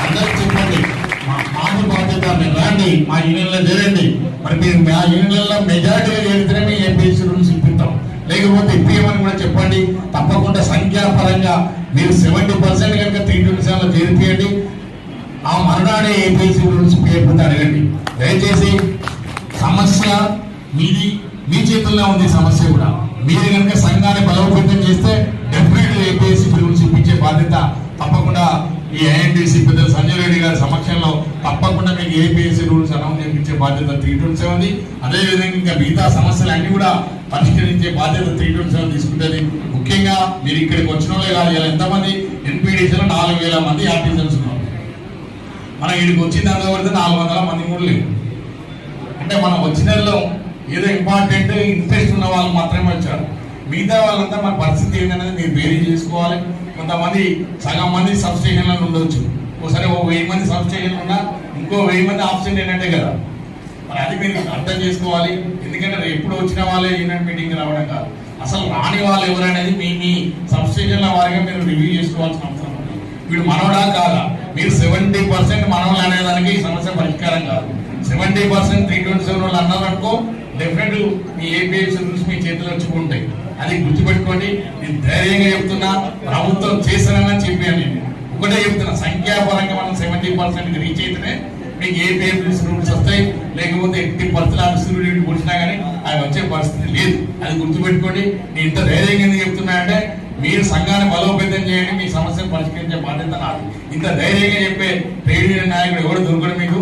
అందరూ చెప్పండి, మాకు బాధ్యత, మీరు రండి మా యూనియన్లో చేరండి. మరి మీరు మా యూనియన్లలో మెజార్టీగా చేరితేనే ఏపీఎస్సీ రూల్స్ ఇప్పిస్తాం, లేకపోతే ఇప్పియమని కూడా చెప్పండి. తప్పకుండా సంఖ్యాపరంగా మీరు 70% కనుక 327లో చేరిపోయండి. ఆ మరునాడే ఏపీఎస్సీ రూల్స్ పేర్కొంటే అడగండి. దయచేసి సమస్య మీది, మీ చేతుల్లో ఉంది సమస్య కూడా. మీరు కనుక సంఘాన్ని బలోపేతం చేస్తే డెఫినెట్ ఏపీఎస్సీ రూల్స్ ఇప్పించే బాధ్యత తప్పకుండా ఈ ఐఎన్టీసీ పెద్దలు సంజయ్ రెడ్డి గారి సమక్షంలో తప్పకుండా మీకు ఏపీఎస్సీ రూల్స్ అనౌన్స్ చేయించే బాధ్యత 327 ఉంది. అదేవిధంగా ఇంకా మిగతా సమస్యలు అన్ని కూడా పరిష్కరించే బాధ్యత 327 తీసుకుంటుంది. ముఖ్యంగా మీరు ఇక్కడికి వచ్చిన వాళ్ళే కాదు, ఇలా ఎంతమంది ఎన్పీడీసీలో 4000 మంది ఆర్టిజన్స్ ఉన్నారు. మనం ఇక్కడికి వచ్చిన తర్వాత 400 మంది కూడా లేవు. అంటే మనం వచ్చినలో ఏదో ఇంపార్టెంట్ ఇంట్రెస్ట్ ఉన్న వాళ్ళు మాత్రమే వచ్చారు. మిగతా వాళ్ళంతా మన పరిస్థితి ఏంటనేది మీరు వేరీ చేసుకోవాలి. కొంతమంది సగం మంది సబ్ స్టేషన్లలో ఉండవచ్చు, ఒకసారి 1000 మంది సబ్ స్టేషన్లు ఉన్నా ఇంకో 1000 మంది ఆబ్సెంట్ అయినట్టే కదా. మరి అది మీరు అర్థం చేసుకోవాలి. ఎందుకంటే ఎప్పుడు వచ్చిన వాళ్ళే యూనియన్ మీటింగ్ రావడం కాదు, అసలు రాని వాళ్ళు ఎవరనేది మీ సబ్ స్టేషన్ల వారిగా మీరు రివ్యూ చేసుకోవాల్సిన అవసరం ఉంది. వీడు మనవడా కాదా? మీరు 70% మనవలు అనేదానికి ఈ సమస్య పరిష్కారం కాదు. 70% 327 వాళ్ళు అన్నారనుకో డెఫినెట్ మీ ఏపీఎస్సీ రూల్స్ మీ చేతిలో వచ్చుకుంటాయి. అది గుర్తుపెట్టుకోండి. నేను ధైర్యంగా చెప్తున్నా, ప్రభుత్వం చేశానని చెప్పాను. నేను ఒకటే చెప్తున్నా, సంఖ్యాపరంగా మనం 70% రీచ్ అయితేనే మీకు ఏపీఎస్సీ రూల్స్ వస్తాయి. లేకపోతే 80% సూర్యుడు కూర్చున్నా కానీ అవి వచ్చే పరిస్థితి లేదు. అది గుర్తుపెట్టుకోండి. నేను ఇంత ధైర్యంగా ఎందుకు చెప్తున్నా అంటే మీరు సంఘాన్ని బలోపేతం చేయండి, మీ సమస్యను పరిష్కరించే బాధ్యత నాది. ఇంత ధైర్యంగా చెప్పే ట్రేడ్ యూనియన్ నాయకుడు ఎవరు దొరకడు మీకు.